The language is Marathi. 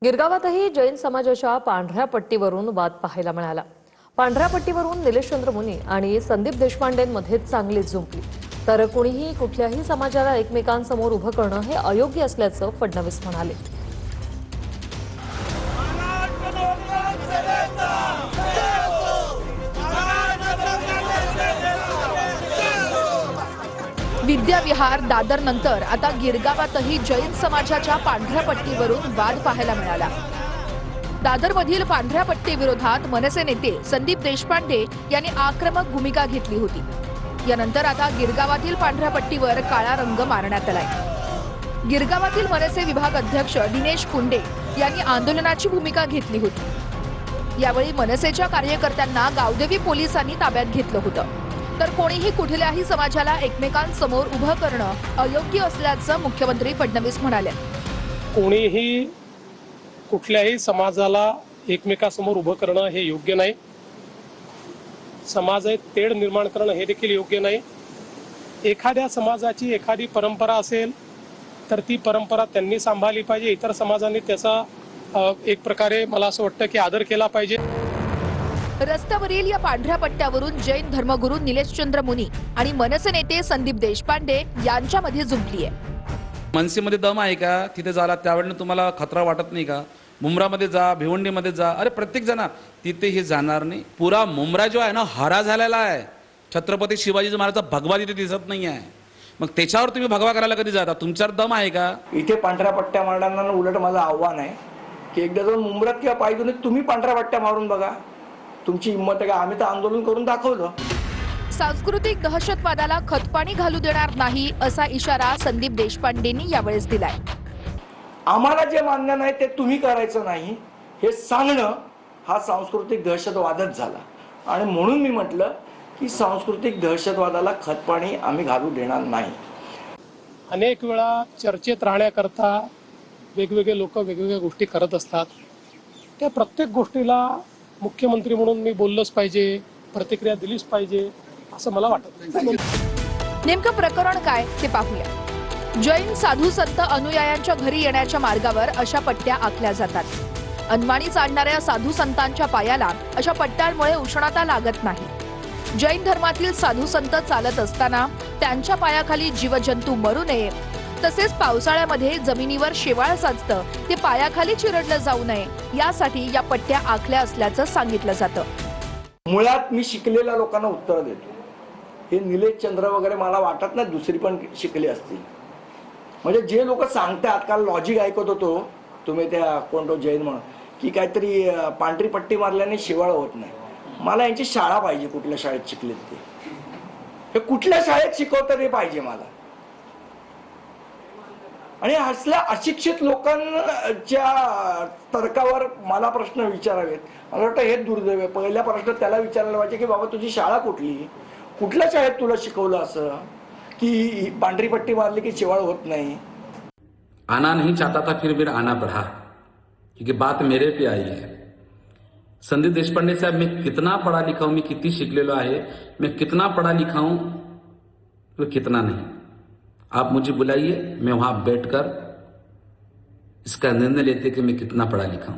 गिरगावातही जैन समाजाच्या पांढऱ्या पट्टीवरून वाद पाहायला मिळाला। पांढऱ्या पट्टीवरून निलेशचंद्र मुनी आणि संदीप देशपांडेंमध्ये चांगलीच झुंपली। तर कुणीही कुठल्याही समाजाला एकमेकांसमोर उभं करणं हे अयोग्य असल्याचं फडणवीस म्हणाले। विद्याविहार दादर नंतर आता गिरगावातही जैन समाजाच्या पांढऱ्या पट्टीवरून वाद पाहायला मिळाला। दादरमधील पांढऱ्या पट्टी विरोधात मनसे नेते संदीप देशपांडे यांनी आक्रमक भूमिका घेतली होती। यानंतर आता गिरगावातील पांढऱ्या पट्टीवर काळा रंग मारण्यात आलाय। गिरगावातील मनसे विभाग अध्यक्ष दिनेश पुंडे यांनी आंदोलनाची भूमिका घेतली होती। यावेळी मनसेच्या कार्यकर्त्यांना गावदेवी पोलिसांनी ताब्यात घेतलं होतं। तर कोणीही कुठल्याही समाजाला एकमेकांसमोर उभं करणं अयोग्य असल्याचं मुख्यमंत्री फडणवीस म्हणाले। कोणीही कुठल्याही समाजाला एकमेकांसमोर उभं करणं हे योग्य नाही। समाजात तेढ निर्माण करणं हे देखील योग्य नाही। एखाद्या समाजाची एखादी परंपरा असेल तर ती परंपरा त्यांनी सांभाळली पाहिजे। इतर समाजांनी त्याचा एक प्रकारे मला असं वाटतं की आदर केला पाहिजे। रस्त्यावरील या पांढऱ्या पट्ट्यावरून जैन धर्मगुरू निलेशचंद्र मुनी आणि मनसे नेते संदीप देशपांडे यांच्यामध्ये झुंपली आहे। मनसेमध्ये दम आहे का? तिथे झाला त्यावेळेला तुम्हाला खतरा वाटत नाही का? मुंब्रामध्ये जा, भिवंडीमध्ये जा, अरे प्रत्येक जण तिथे हे जाणार नाही। पुरा मुंब्रा जो आहे ना हरा झालेला आहे। छत्रपती शिवाजी महाराजांचा भगवा तिथे दिसत नाही आहे। मग त्याच्यावर तुम्ही भगवा करायला कधी जाता? तुमच्यावर दम आहे का? इथे पांढऱ्या पट्ट्या मारणाऱ्यांना उलट माझं आव्हान आहे की एकदा जाऊन मुंब्रात किंवा पायदुनीत तुम्ही पांढऱ्या पट्ट्या मारून बघा, तुमची हिंमत आहे का? आम्ही तर आंदोलन करून दाखवलं। सांस्कृतिक दहशतवादाला खतपाणी घालू देणार नाही असा इशारा संदीप देशपांडेंनी यावेळेस दिलाय। आम्हाला जे मान्य नाही ते तुम्ही करायचं नाही हे सांगणं हा सांस्कृतिक दहशतवादच झाला। आणि म्हणून मी म्हटलं की सांस्कृतिक दहशतवादाला खतपाणी आम्ही घालू देणार नाही। अनेक वेळा चर्चेत राहण्याकरता वेगवेगळे लोक वेगवेगळ्या गोष्टी करत असतात। त्या प्रत्येक गोष्टीला मुख्यमंत्री म्हणून मी बोललोच पाहिजे, प्रतिक्रिया दिलीच पाहिजे असं मला वाटत नाही। नेमकं प्रकरण काय ते पाहूया। जैन साधू संत अनुयायांच्या घरी येण्याच्या मार्गावर अशा पट्ट्या आखल्या जातात। अनवाणी चालणाऱ्या साधू संतांच्या पायाला अशा पट्ट्यांमुळे उष्णता लागत नाही। जैन धर्मातील साधू संत चालत असताना त्यांच्या पायाखाली जीवजंतू मरू नये, तसेच पावसाळ्यामध्ये जमिनीवर शेवाळ साचतं ते पायाखाली चिरडलं जाऊ नये यासाठी या पट्ट्या आखल्या असल्याचं सांगितलं जातं। मुळात मी शिकलेल्या लोकांना उत्तर देतो। हे निलेश चंद्र वगैरे मला वाटत नाही दुसरी पण शिकले असतील। म्हणजे जे लोक सांगतात, काल लॉजिक ऐकत होतो तुम्ही त्या कोणतो जैन म्हणून की काहीतरी पांढरी पट्टी मारल्याने शिवाळ होत नाही। मला यांची शाळा पाहिजे, कुठल्या शाळेत शिकलेत ते, हे कुठल्या शाळेत शिकवतात हे पाहिजे मला। आणि असल्या अशिक्षित लोकांच्या तर्कावर मला प्रश्न विचारावेत, मला वाटतं हे दुर्दैव आहे। पहिला प्रश्न त्याला विचारायला पाहिजे की बाबा तुझी शाळा कुठली, कुठल्या शाळेत तुला शिकवलं असं की पांढरी पट्टी मारली की शिवाळ होत नाही। आना नहीं चाहता था फिर भी आना पड़ा, क्योंकि बात मेरे पे आई है। संदीप देशपांडे साहब, मैं कितना पढ़ा लिखा हूं, मैं कितनी शिकलेलो आहे, मैं कितना पढ़ा लिखा हूं, वो कितना नहीं। आप मुझे बुलाइए, मैं वहां बैठकर इसका निर्णय लेते कि मैं कितना पढ़ा लिखा हूं।